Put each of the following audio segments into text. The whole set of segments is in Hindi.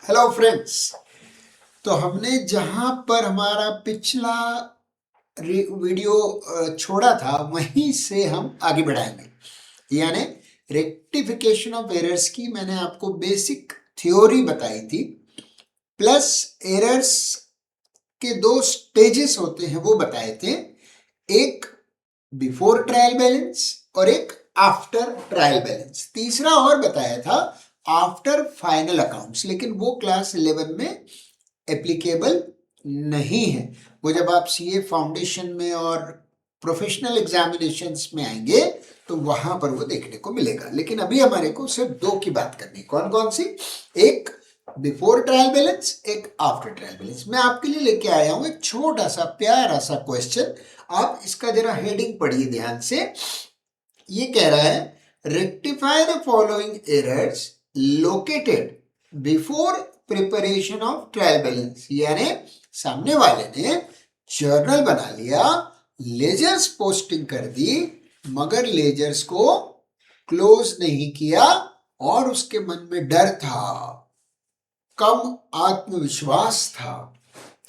Hello friends. तो हमने जहां पर हमारा पिछला वीडियो छोड़ा था वहीं से हम आगे बढ़ाएंगे। यानी रेक्टिफिकेशन ऑफ एरर्स की मैंने आपको बेसिक थ्योरी बताई थी, प्लस एरर्स के दो स्टेजेस होते हैं वो बताए थे, एक बिफोर ट्रायल बैलेंस और एक आफ्टर ट्रायल बैलेंस। तीसरा और बताया था आफ्टर फाइनल अकाउंट्स, लेकिन वो क्लास 11 में एप्लीकेबल नहीं है। वो जब आप सीए फाउंडेशन में और प्रोफेशनल एग्जामिनेशंस में आएंगे तो वहां पर वो देखने को मिलेगा। लेकिन अभी हमारे को सिर्फ दो की बात करनी। कौन कौन सी? एक बिफोर ट्रायल बैलेंस, एक आफ्टर ट्रायल बैलेंस। मैं आपके लिए लेके आया हूं एक छोटा सा प्यारा सा क्वेश्चन। आप इसका जरा हेडिंग पढ़िए ध्यान से। ये कह रहा है rectify the following errors located before preparation of trial balance. यानी सामने वाले ने जर्नल बना लिया, लेजर्स पोस्टिंग कर दी, मगर लेजर्स को क्लोज नहीं किया और उसके मन में डर था, कम आत्मविश्वास था,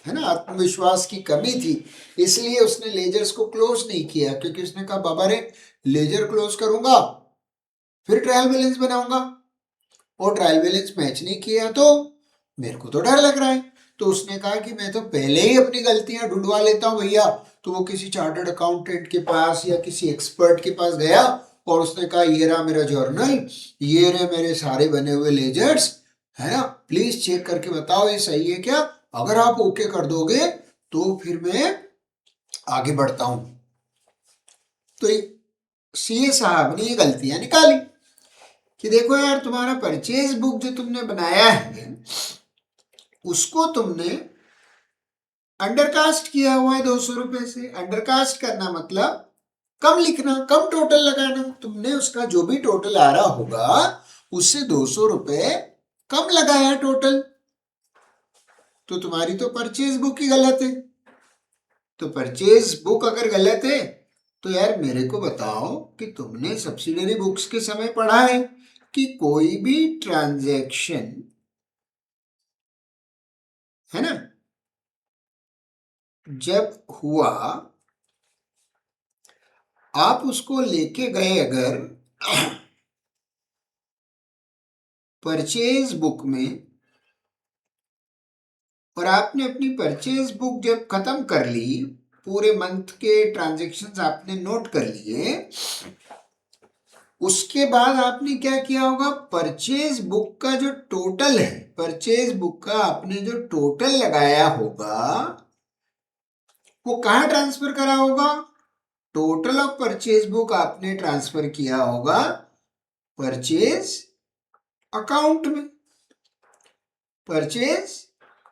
है ना, आत्मविश्वास की कमी थी, इसलिए उसने लेजर्स को क्लोज नहीं किया। क्योंकि उसने कहा बाबा रे, लेजर क्लोज करूंगा फिर ट्रायल बैलेंस बनाऊंगा, और ट्रायल बैलेंस मैच नहीं किया तो मेरे को तो डर लग रहा है। तो उसने कहा कि मैं तो पहले ही अपनी गलतियां ढूंढवा लेता हूं भैया। तो वो किसी चार्टर्ड अकाउंटेंट के पास या किसी एक्सपर्ट के पास गया और उसने कहा ये रहा मेरा जर्नल, ये रहे मेरे सारे बने हुए लेजर्स, है ना, प्लीज चेक करके बताओ ये सही है क्या। अगर आप ओके कर दोगे तो फिर मैं आगे बढ़ता हूं। तो सीए साहब ने ये गलतियां निकाली कि देखो यार, तुम्हारा परचेज बुक जो तुमने बनाया है उसको तुमने अंडरकास्ट किया हुआ है 200 रुपए से। अंडरकास्ट करना मतलब कम लिखना, कम टोटल लगाना। तुमने उसका जो भी टोटल आ रहा होगा उससे 200 रुपए कम लगाया टोटल, तो तुम्हारी तो परचेज बुक ही गलत है। तो परचेज बुक अगर गलत है तो यार मेरे को बताओ कि तुमने सब्सिडरी बुक्स के समय पढ़ा है कि कोई भी ट्रांजैक्शन, है ना, जब हुआ आप उसको लेके गए अगर परचेज बुक में, और आपने अपनी परचेज बुक जब खत्म कर ली, पूरे मंथ के ट्रांजैक्शंस आपने नोट कर लिए, उसके बाद आपने क्या किया होगा, परचेज बुक का जो टोटल है, परचेज बुक का आपने जो टोटल लगाया होगा वो कहाँ ट्रांसफर करा होगा? टोटल ऑफ परचेज बुक आपने ट्रांसफर किया होगा परचेज अकाउंट में। परचेज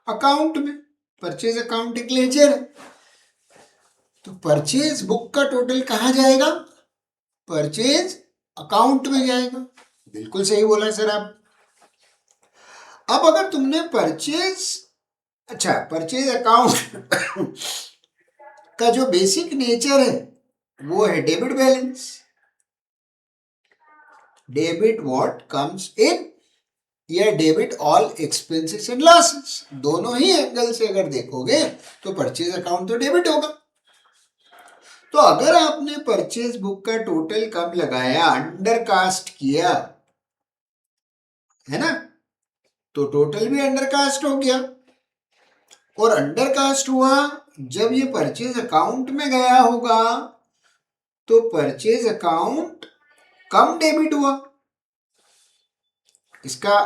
अकाउंट में, परचेज अकाउंट एक लेजर है, तो परचेज बुक का टोटल कहाँ जाएगा? परचेज अकाउंट में जाएगा। बिल्कुल सही बोला सर आप। अब अगर तुमने परचेज, अच्छा, परचेज अकाउंट का जो बेसिक नेचर है वो है debit balance. Debit what comes in, या debit all expenses and losses. दोनों ही एंगल से अगर देखोगे तो परचेज अकाउंट तो डेबिट होगा। तो अगर आपने परचेज बुक का टोटल कम लगाया, अंडरकास्ट किया, है ना, तो टोटल भी अंडरकास्ट हो गया। और अंडरकास्ट हुआ जब ये परचेज अकाउंट में गया होगा तो परचेज अकाउंट कम डेबिट हुआ। इसका,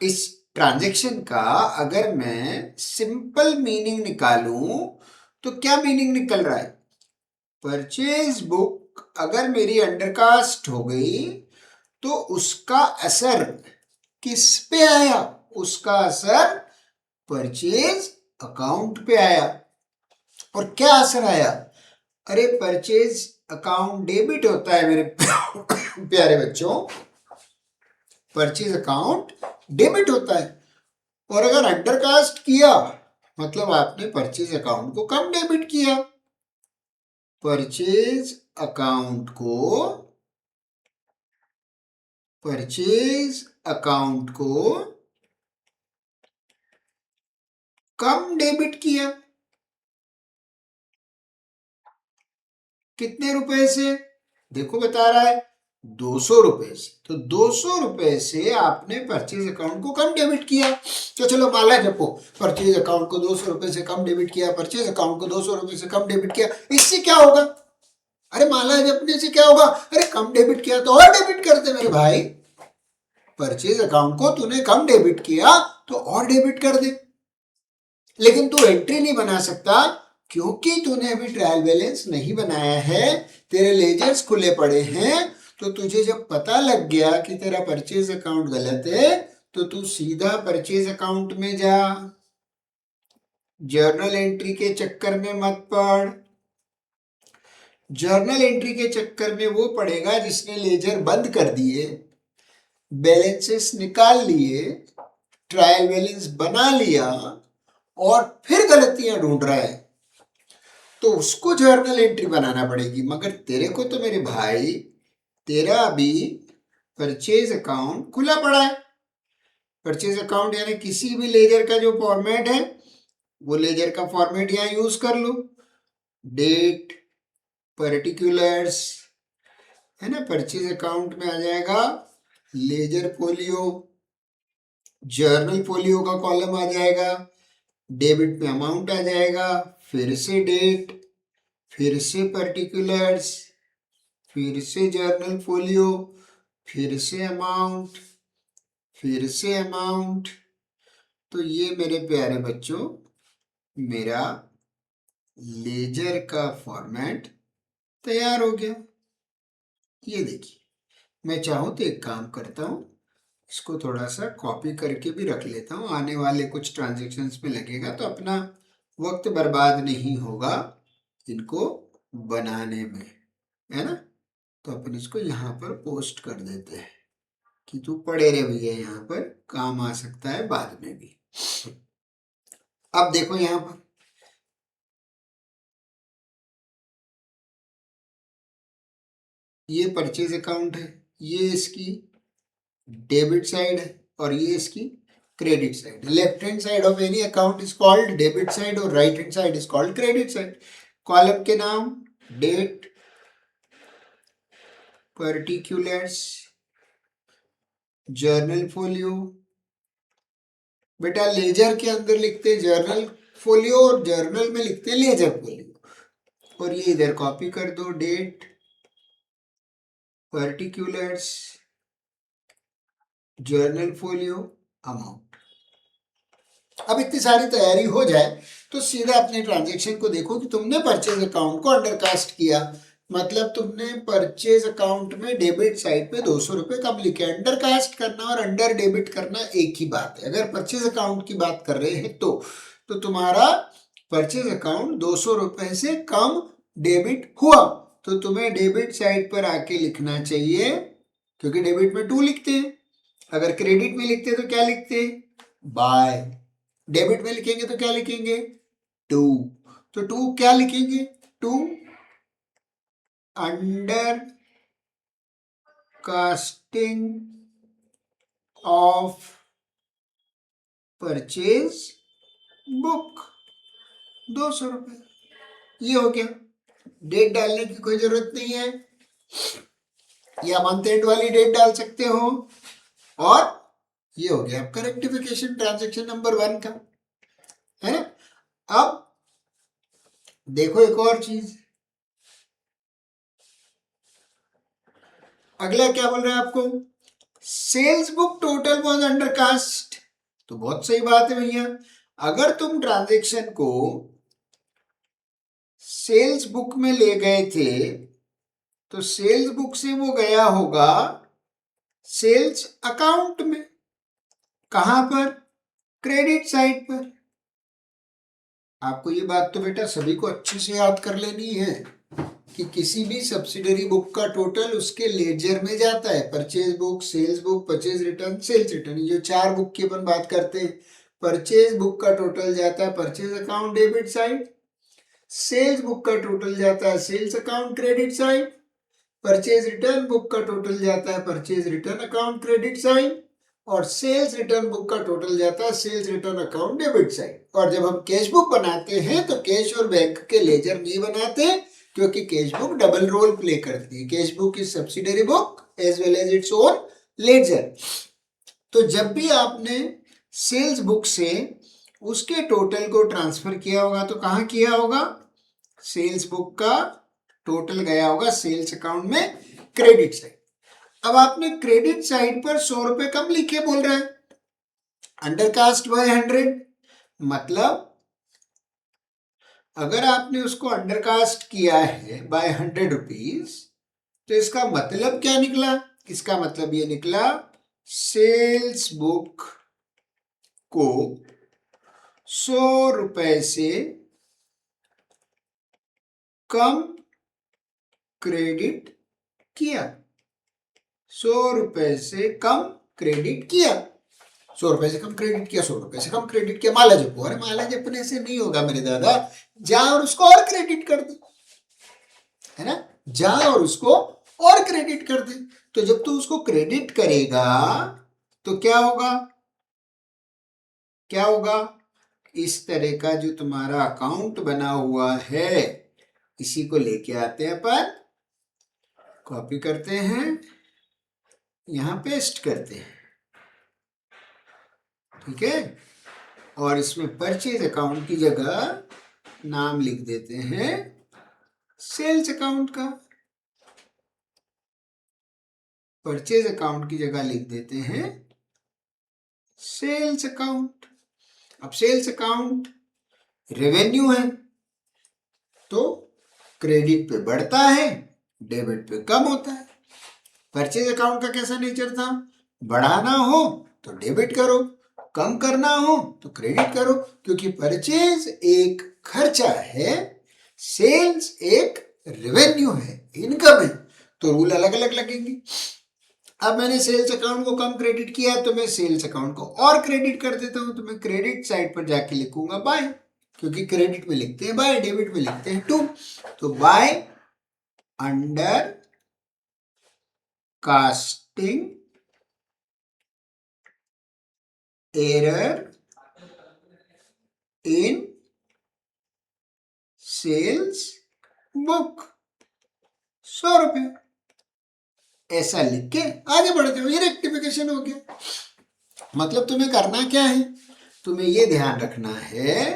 इस ट्रांजैक्शन का अगर मैं सिंपल मीनिंग निकालूं तो क्या मीनिंग निकल रहा है? परचेज बुक अगर मेरी अंडरकास्ट हो गई तो उसका असर किस पे आया? उसका असर परचेज अकाउंट पे आया। और क्या असर आया? अरे परचेज अकाउंट डेबिट होता है मेरे प्यारे बच्चों, परचेज अकाउंट डेबिट होता है। और अगर अंडरकास्ट किया मतलब आपने परचेज अकाउंट को कम डेबिट किया। परचेज अकाउंट को, परचेज अकाउंट को कम डेबिट किया, कितने रुपए से? देखो बता रहा है 200 रुपए से, तो 200 रुपए से आपने परचेज अकाउंट को कम डेबिट किया। तो चलो माला जपो, परचेज अकाउंट को 200 रुपए से कम डेबिट किया, परचेज अकाउंट को 200 रुपए से कम डेबिट किया। इससे क्या होगा? अरे माला जपने से क्या होगा? अरे कम डेबिट किया तो और डेबिट करते मेरे भाई। परचेज अकाउंट को तूने कम डेबिट किया तो और डेबिट कर दे, लेकिन तू एंट्री नहीं बना सकता क्योंकि तूने अभी ट्रायल बैलेंस नहीं बनाया है, तेरे लेजर्स खुले पड़े हैं। तो तुझे जब पता लग गया कि तेरा परचेज अकाउंट गलत है तो तू सीधा परचेज अकाउंट में जा, जर्नल एंट्री के चक्कर में मत पड़। जर्नल एंट्री के चक्कर में वो पड़ेगा जिसने लेजर बंद कर दिए, बैलेंसेस निकाल लिए, ट्रायल बैलेंस बना लिया और फिर गलतियां ढूंढ रहा है, तो उसको जर्नल एंट्री बनाना पड़ेगी। मगर तेरे को तो मेरे भाई, तेरा अभी परचेज अकाउंट खुला पड़ा है। परचेज अकाउंट यानी किसी भी लेजर का जो फॉर्मेट है वो लेजर का फॉर्मेट यहाँ यूज कर लो, डेट, पर्टिकुलर्स, है ना। परचेज अकाउंट में आ जाएगा लेजर फोलियो, जर्नल फोलियो का कॉलम आ जाएगा, डेबिट में अमाउंट आ जाएगा, फिर से डेट, फिर से पर्टिकुलर्स, फिर से जर्नल फोलियो, फिर से अमाउंट, फिर से अमाउंट। तो ये मेरे प्यारे बच्चों मेरा लेजर का फॉर्मेट तैयार हो गया। ये देखिए, मैं चाहूँ तो एक काम करता हूँ, इसको थोड़ा सा कॉपी करके भी रख लेता हूँ, आने वाले कुछ ट्रांजेक्शन्स में लगेगा तो अपना वक्त बर्बाद नहीं होगा इनको बनाने में, है ना। तो अपन इसको यहाँ पर पोस्ट कर देते हैं कि तू पढ़े रहे भैया, यहाँ पर काम आ सकता है बाद में भी। अब देखो यहाँ पर ये परचेज अकाउंट है, ये इसकी डेबिट साइड है और ये इसकी credit side. Left hand side of any account is called debit side और right hand side is called credit side. Column के नाम डेट, पर्टिकुलर्स, जर्नल फोलियो। बेटा लेजर के अंदर लिखते हैं जर्नल फोलियो और जर्नल में लिखते हैं लेजर फोलियो। और ये इधर कॉपी कर दो, date, particulars, journal folio, amount. अब इतनी सारी तैयारी हो जाए तो सीधा अपने ट्रांजेक्शन को देखो कि तुमने परचेज अकाउंट को अंडरकास्ट किया, मतलब तुमने परचेज अकाउंट में डेबिट साइड पे 200 रुपए कम लिखे। अंडरकास्ट करना और अंडर डेबिट करना एक ही बात है। अगर परचेज अकाउंट की बात कर रहे हैं तो तुम्हारा परचेज अकाउंट 200 रुपए से कम डेबिट हुआ तो तुम्हें डेबिट साइड पर आके लिखना चाहिए, क्योंकि डेबिट में 2 लिखते हैं। अगर क्रेडिट में लिखते तो क्या लिखते? बाय। डेबिट में लिखेंगे तो क्या लिखेंगे? 2। तो 2 क्या लिखेंगे? 2 under casting of purchase book 200 रुपए। ये हो गया। डेट डालने की कोई जरूरत नहीं है, या मंथ एंड वाली डेट डाल सकते हो। और ये हो गया आपका रेक्टिफिकेशन ट्रांजेक्शन नंबर 1 का, है ना। अब देखो एक और चीज, अगला क्या बोल रहा है आपको? Sales book total was under cast. तो बहुत सही बात है भैया, अगर तुम ट्रांजेक्शन को सेल्स बुक में ले गए थे तो सेल्स बुक से वो गया होगा सेल्स अकाउंट में। कहां पर? क्रेडिट साइड पर। आपको ये बात तो बेटा सभी को अच्छे से याद कर लेनी है कि किसी भी सब्सिडरी बुक का टोटल उसके लेजर में जाता है। Purchase book, sales book, purchase return, sales return, ये जो 4 बुक की अपन बात करते हैं। परचेज बुक का टोटल जाता है purchase account debit side, sales book का टोटल जाता है sales account credit side, purchase return book का टोटल जाता है purchase return account credit side, और सेल्स रिटर्न बुक का टोटल जाता है sales return account debit side. और जब हम कैश बुक बनाते हैं तो कैश और बैंक के लेजर नहीं बनाते, क्योंकि cash book double role play करती है। Cash book is subsidiary book as well as its own ledger. तो जब भी आपने सेल्स बुक से उसके टोटल को ट्रांसफर किया होगा तो कहाँ किया होगा? सेल्स बुक का टोटल गया होगा सेल्स अकाउंट में क्रेडिट साइड। अब आपने क्रेडिट साइड पर 100 रुपए कम लिखे बोल रहे हैं, अंडरकास्ट बाय 100। मतलब अगर आपने उसको अंडरकास्ट किया है बाय 100 रुपीज तो इसका मतलब क्या निकला? इसका मतलब ये निकला सेल्स बुक को 100 रुपए से कम क्रेडिट किया। 100 रुपए से कम क्रेडिट किया। 100 रुपए से कम क्रेडिट किया, 100 रुपए से कम क्रेडिट किया। माला जपो। अरे माला जपने से नहीं होगा मेरे दादा, जा और उसको और क्रेडिट कर दे, है ना? जा और उसको और क्रेडिट कर दे। तो जब तू उसको क्रेडिट करेगा तो क्या होगा? क्या होगा? इस तरह का जो तुम्हारा अकाउंट बना हुआ है इसी को लेके आते हैं अपन, कॉपी करते हैं, यहां पेस्ट करते हैं, ठीक है? और इसमें परचेज अकाउंट की जगह नाम लिख देते हैं सेल्स अकाउंट का। परचेज अकाउंट की जगह लिख देते हैं सेल्स अकाउंट। अब सेल्स अकाउंट रेवेन्यू है तो क्रेडिट पे बढ़ता है, डेबिट पे कम होता है। परचेज अकाउंट का कैसा नेचर था? बढ़ाना हो तो डेबिट करो, कम करना हो तो क्रेडिट करो, क्योंकि परचेज एक खर्चा है, सेल्स एक रेवेन्यू है, इनकम है, तो रूल अलग अलग लगेंगे। अब मैंने सेल्स अकाउंट को कम क्रेडिट किया तो मैं सेल्स अकाउंट को और क्रेडिट कर देता हूं, तो मैं क्रेडिट साइड पर जाके लिखूंगा बाय, क्योंकि क्रेडिट में लिखते हैं बाय, डेबिट में लिखते हैं टू। तो by under casting error in sales book 100 रुपए, ऐसा लिख के आगे बढ़ते हो। ये रेक्टिफिकेशन हो गया। मतलब तुम्हें करना क्या है? तुम्हें ये ध्यान रखना है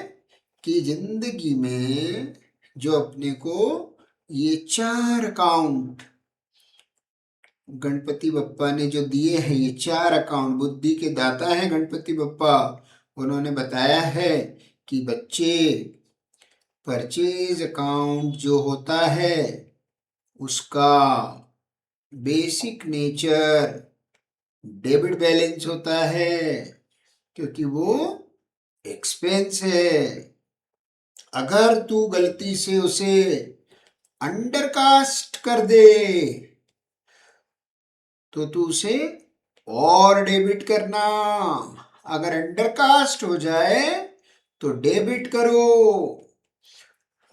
कि जिंदगी में जो अपने को ये 4 अकाउंट गणपति बप्पा ने जो दिए हैं, ये 4 अकाउंट, बुद्धि के दाता है गणपति बप्पा, उन्होंने बताया है कि बच्चे परचेज अकाउंट जो होता है उसका बेसिक नेचर डेबिट बैलेंस होता है, क्योंकि वो एक्सपेंस है। अगर तू गलती से उसे अंडरकास्ट कर दे तो तू उसे और डेबिट करना। अगर अंडरकास्ट हो जाए तो डेबिट करो,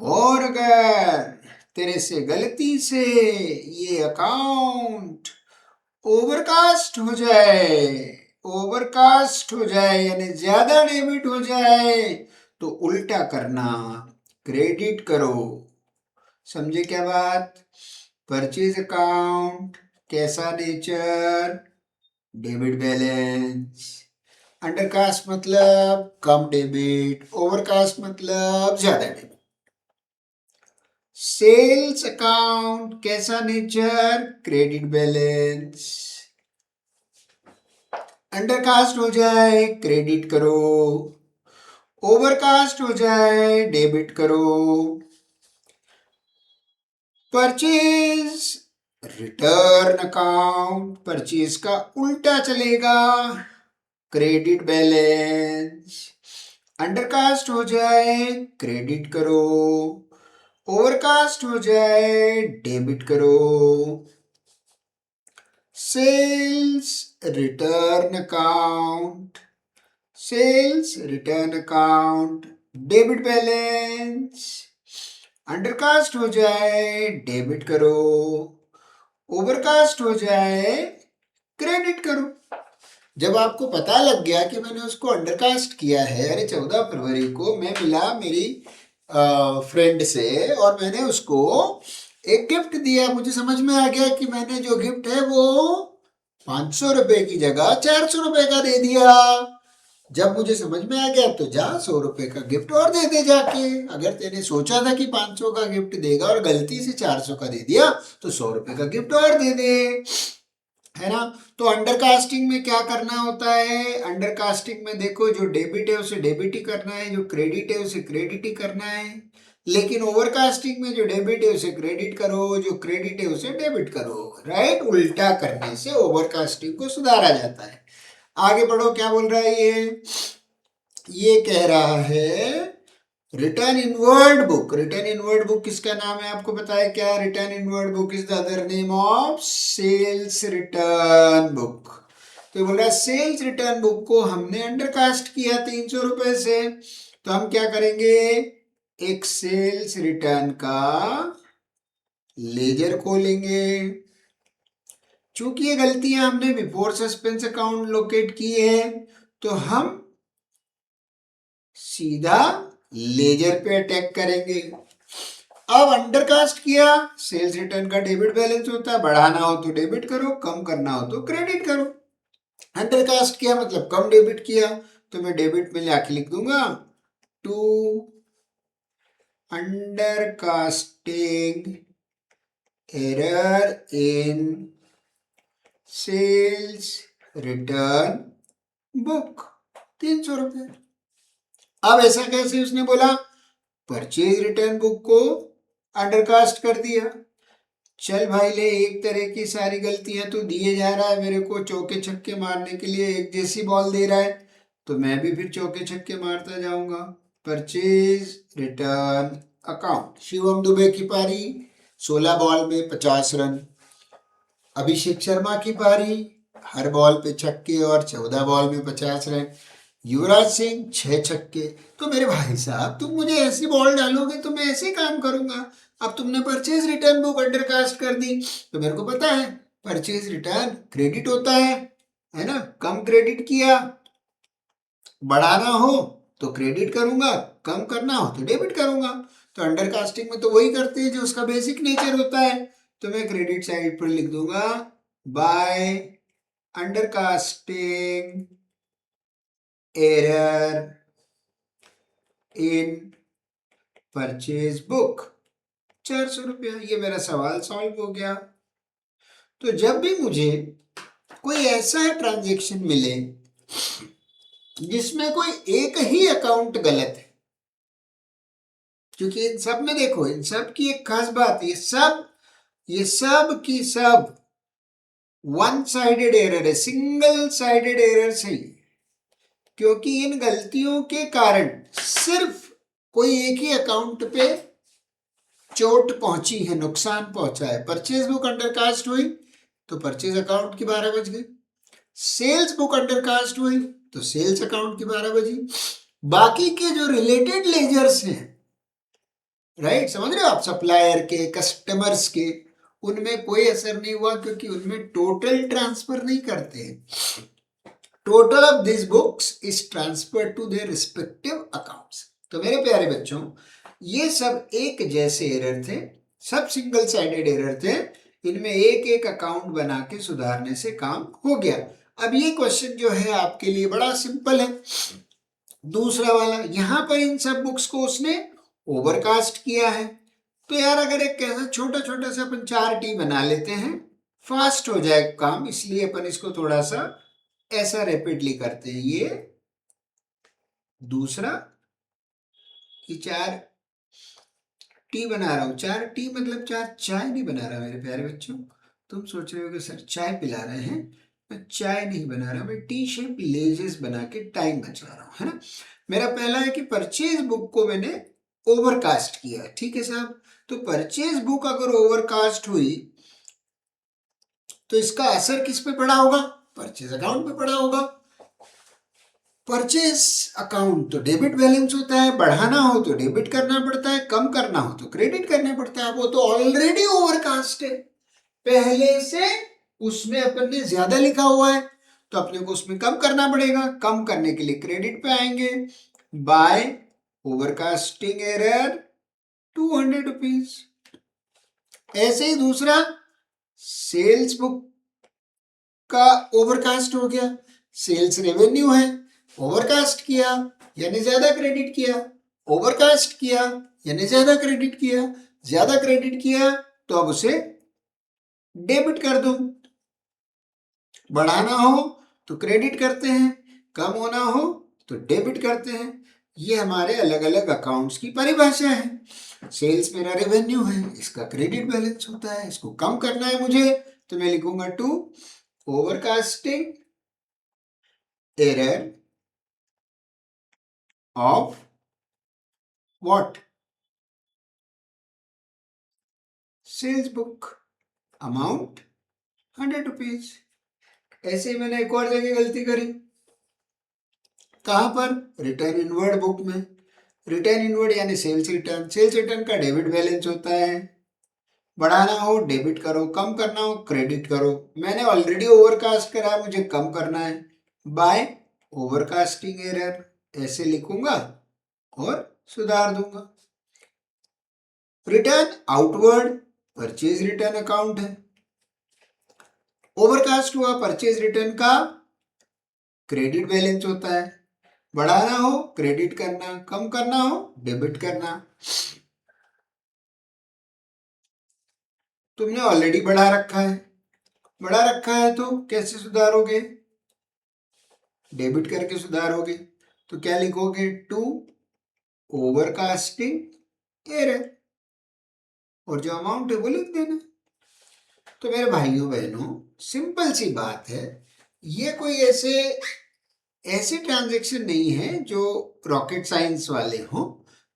और अगर तेरे से गलती से ये अकाउंट ओवरकास्ट हो जाए, ओवरकास्ट हो जाए यानी ज्यादा डेबिट हो जाए, तो उल्टा करना, क्रेडिट करो। समझे क्या बात? परचेज अकाउंट कैसा नेचर? Debit balance. अंडरकास्ट मतलब कम डेबिट, ओवरकास्ट मतलब ज्यादा डेबिट। सेल्स अकाउंट कैसा नेचर? Credit balance. अंडरकास्ट हो जाए क्रेडिट करो, ओवरकास्ट हो जाए डेबिट करो। परचेज रिटर्न अकाउंट, परचेज का उल्टा चलेगा, क्रेडिट बैलेंस। अंडरकास्ट हो जाए क्रेडिट करो, ओवरकास्ट हो जाए डेबिट करो। Sales return account, sales return account, debit balance. Undercast हो जाए डेबिट करो, ओवरकास्ट हो जाए क्रेडिट करो। जब आपको पता लग गया कि मैंने उसको अंडरकास्ट किया है, अरे 14 फरवरी को मैं मिला मेरी फ्रेंड से और मैंने उसको एक गिफ्ट दिया, मुझे समझ में आ गया कि मैंने जो गिफ्ट है वो 500 रुपए की जगह 400 रुपए का दे दिया। जब मुझे समझ में आ गया तो जा 100 रुपए का गिफ्ट और दे दे जाके। अगर तेने सोचा था कि 500 का गिफ्ट देगा और गलती से 400 का दे दिया तो 100 रुपए का गिफ्ट और दे दे, है ना। तो अंडरकास्टिंग में क्या करना होता है, अंडरकास्टिंग में देखो जो डेबिट है उसे डेबिट ही करना है, जो क्रेडिट है उसे क्रेडिट ही करना है। लेकिन ओवरकास्टिंग में जो डेबिट है उसे क्रेडिट करो, जो क्रेडिट है उसे डेबिट करो, राइट। उल्टा करने से ओवरकास्टिंग को सुधारा जाता है। आगे बढ़ो, क्या बोल रहा है ये कह रहा है return inward book. Return inward book किसका नाम है आपको पता है क्या? Return inward book is the other name of sales return book. तो बोल रहा है सेल्स रिटर्न बुक को हमने अंडरकास्ट किया 300 रुपए से, तो हम क्या करेंगे, एक सेल्स रिटर्न का लेजर खोलेंगे। चूंकि ये गलतियां हमने बिफोर सस्पेंस अकाउंट लोकेट की है तो हम सीधा लेजर पे अटैक करेंगे। अब अंडरकास्ट किया, सेल्स रिटर्न का डेबिट बैलेंस होता है, बढ़ाना हो तो डेबिट करो, कम करना हो तो क्रेडिट करो। अंडरकास्ट किया मतलब कम डेबिट किया, तो मैं डेबिट में लाके लिख दूंगा to undercasting error in sales return book 300 रुपए। अब ऐसा कैसे उसने बोला, परचेज रिटर्न बुक को अंडरकास्ट कर दिया। चल भाई ले, एक तरह की सारी गलतियां तो दिए जा रहा है मेरे को, चौके छक्के मारने के लिए एक जैसी बॉल दे रहा है तो मैं भी फिर चौके छक्के मारता जाऊंगा। Purchase return account, Shivam Dubey की पारी, 16 बॉल में 50 रन। अभिषेक शर्मा की पारी, हर बॉल पे छक्के और 14 बॉल में 50 रन। युवराज सिंह 6 छक्के। तो मेरे भाई साहब तुम मुझे ऐसी बॉल डालोगे तो मैं ऐसे काम करूंगा। अब तुमने परचेज रिटर्न बुक अंडरकास्ट कर दी तो मेरे को पता है परचेज रिटर्न क्रेडिट होता है ना। कम क्रेडिट किया, बढ़ाना हो तो क्रेडिट करूंगा, कम करना हो तो डेबिट करूंगा। तो अंडरकास्टिंग में तो वही करते हैं जो उसका बेसिक नेचर होता है। तो मैं क्रेडिट साइड पर लिख दूंगा by undercasting error in purchase book 400 रुपया। ये मेरा सवाल सॉल्व हो गया। तो जब भी मुझे कोई ऐसा ट्रांजेक्शन मिले जिसमें कोई एक ही अकाउंट गलत है, क्योंकि इन सब में देखो, इन सब की एक खास बात, ये सब की सब वन साइडेड एरर है, सिंगल साइडेड एरर से, क्योंकि इन गलतियों के कारण सिर्फ कोई एक ही अकाउंट पे चोट पहुंची है, नुकसान पहुंचा है। परचेज बुक अंडरकास्ट हुई तो परचेज अकाउंट की 12 बज गई, सेल्स बुक अंडरकास्ट हुई तो सेल्स अकाउंट की 12 बजी। बाकी के जो रिलेटेड लेजर्स हैं, राइट, समझ रहे हो आप, सप्लायर के, कस्टमर्स के, उनमें कोई असर नहीं हुआ क्योंकि उनमें टोटल ट्रांसफर नहीं करते हैं। Total of this books is transfer to their respective accounts. तो मेरे प्यारे बच्चों, ये सब एक जैसे एरर थे, सब सिंगल साइडेड एरर थे, इनमें एक एक अकाउंट बना के सुधारने से काम हो गया। अब ये क्वेश्चन जो है आपके लिए बड़ा सिंपल है, दूसरा वाला। यहां पर इन सब बुक्स को उसने ओवरकास्ट किया है, तो यार अगर एक कैसा छोटा छोटा सा अपन 4 टी बना लेते हैं, फास्ट हो जाए काम, इसलिए अपन इसको थोड़ा सा ऐसा रैपिडली करते हैं। ये दूसरा, ये 4 टी बना रहा हूं। 4 टी मतलब 4 चाय नहीं बना रहा मेरे प्यारे बच्चों। तुम सोच रहे हो कि सर चाय पिला रहे हैं, मैं चाय नहीं बना रहा, मैं टी शेप लेजेस बना के टाइम बचा रहा हूं, है ना। मेरा पहला है कि परचेज बुक को मैंने ओवरकास्ट किया, ठीक है साहब। तो परचेज बुक अगर ओवरकास्ट हुई तो इसका असर किस पे पड़ा होगा, परचेज अकाउंट पे पड़ा होगा। परचेज अकाउंट तो डेबिट बैलेंस होता है, बढ़ाना हो तो डेबिट करना पड़ता है, कम करना हो तो क्रेडिट करना पड़ता है। वो तो ऑलरेडी ओवरकास्ट है, पहले से उसमें अपन ने ज्यादा लिखा हुआ है, तो अपने को उसमें कम करना पड़ेगा। कम करने के लिए क्रेडिट पे आएंगे, बाय ओवरकास्टिंग एरर 200 रुपीज। ऐसे ही दूसरा सेल्स बुक का ओवरकास्ट हो गया, सेल्स रेवेन्यू है, ओवरकास्ट किया यानी ज्यादा क्रेडिट किया, ओवरकास्ट किया यानी ज्यादा क्रेडिट किया, ज्यादा क्रेडिट किया तो अब उसे डेबिट कर दो। बढ़ाना हो तो क्रेडिट करते हैं, कम होना हो तो डेबिट करते हैं। ये हमारे अलग अलग अकाउंट्स की परिभाषा है। सेल्स मेरा रेवेन्यू है, इसका क्रेडिट बैलेंस होता है, इसको कम करना है मुझे तो मैं लिखूंगा to overcasting error of what, sales book, amount 100 rupees. ऐसे ही मैंने एक और जगह गलती करी, कहां पर, रिटर्न इनवर्ड बुक में। रिटर्न इनवर्ड यानी सेल्स रिटर्न, सेल्स रिटर्न का डेबिट बैलेंस होता है। बढ़ाना हो डेबिट करो, कम करना हो क्रेडिट करो। मैंने ऑलरेडी ओवरकास्ट करा है, मुझे कम करना है, बाय ओवरकास्टिंग एरर ऐसे लिखूंगा और सुधार दूंगा। Return outward purchase return account है, ओवरकास्ट हुआ परचेज रिटर्न का क्रेडिट बैलेंस होता है। बढ़ाना हो क्रेडिट करना, कम करना हो डेबिट करना। तुमने ऑलरेडी बढ़ा रखा है, बढ़ा रखा है तो कैसे सुधारोगे, डेबिट करके सुधारोगे। तो क्या लिखोगे, टू ओवरकास्टिंग एरर और जो अमाउंट है वो लिख देना। तो मेरे भाइयों बहनों सिंपल सी बात है, ये कोई ऐसे ट्रांजैक्शन नहीं है जो रॉकेट साइंस वाले हों,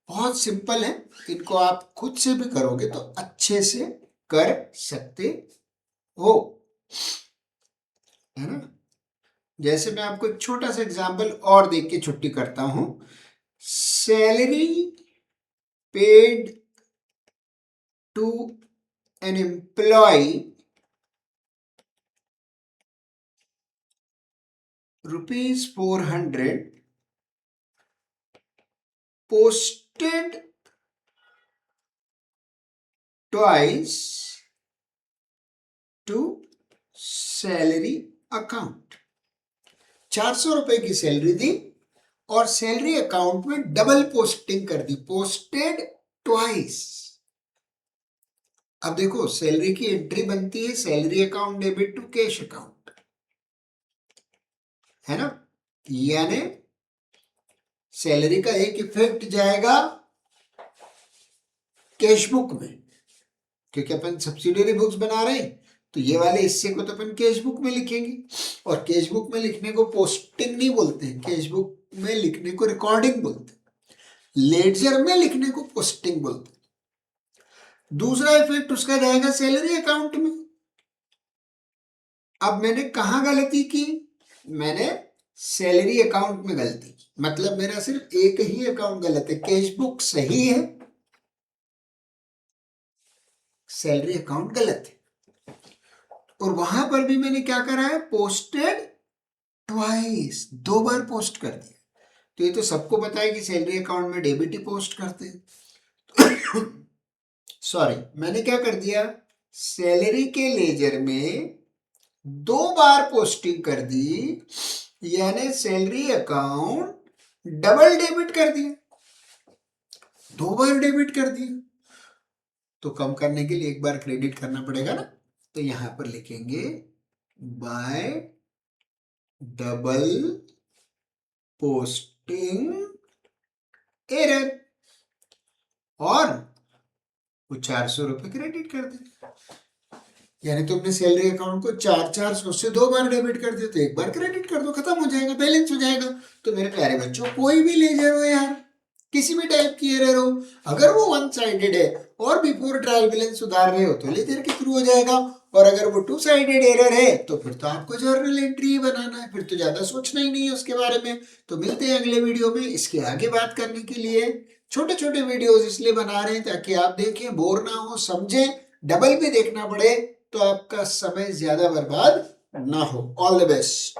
बहुत सिंपल है। इनको आप खुद से भी करोगे तो अच्छे से कर सकते हो, है ना। जैसे मैं आपको एक छोटा सा एग्जांपल और देख के छुट्टी करता हूं। Salary paid to an employ ₹400 posted twice to salary account. 400 रुपए की सैलरी दी और सैलरी अकाउंट में डबल पोस्टिंग कर दी, पोस्टेड ट्वाइस। अब देखो सैलरी की एंट्री बनती है salary account debit to cash account, है ना। यानी सैलरी का एक इफेक्ट जाएगा कैश बुक में, क्योंकि अपन सब्सिडियरी बुक्स बना रहे हैं तो ये वाले हिस्से को तो अपन कैश बुक में लिखेंगे। और कैश बुक में लिखने को पोस्टिंग नहीं बोलते हैं, कैश बुक में लिखने को रिकॉर्डिंग बोलते हैं, लेडजर में लिखने को पोस्टिंग बोलते हैं। दूसरा इफेक्ट उसका जाएगा सैलरी अकाउंट में। अब मैंने कहां गलती की, मैंने सैलरी अकाउंट में गलती की, मतलब मेरा सिर्फ एक ही अकाउंट गलत है, कैश बुक सही है, सैलरी अकाउंट गलत है। और वहां पर भी मैंने क्या करा है, पोस्टेड ट्वाइस, 2 बार पोस्ट कर दिया। तो ये तो सबको पता है कि सैलरी अकाउंट में डेबिट ही पोस्ट करते हैं। सॉरी, मैंने क्या कर दिया, सैलरी के लेजर में 2 बार पोस्टिंग कर दी, यानी सैलरी अकाउंट डबल डेबिट कर दिया, 2 बार डेबिट कर दिया। तो कम करने के लिए एक बार क्रेडिट करना पड़ेगा ना, तो यहां पर लिखेंगे बाय डबल पोस्टिंग एरर और वो 400 रुपए क्रेडिट कर दे। यानी तुमने सैलरी अकाउंट को 400 से 2 बार डेबिट कर दिया, तो एक बार क्रेडिट कर दो, खत्म हो जाएगा, बैलेंस हो जाएगा। तो मेरे प्यारे बच्चों कोई भी लेजर हो यार, किसी भी टाइप की एरर हो, अगर वो वन साइडेड है और बिफोर ट्रायल बैलेंस सुधार रहे हो तो लेजर के थ्रू हो जाएगा, और अगर वो 2 साइडेड एरर है तो फिर तो आपको जर्नल एंट्री ही बनाना है, फिर तो ज्यादा सोचना ही नहीं है उसके बारे में। तो मिलते हैं अगले वीडियो में। इसके आगे बात करने के लिए छोटे छोटे वीडियोस इसलिए बना रहे हैं ताकि आप देखें, बोर ना हो, समझें, डबल भी देखना पड़े तो आपका समय ज्यादा बर्बाद ना हो। All the best.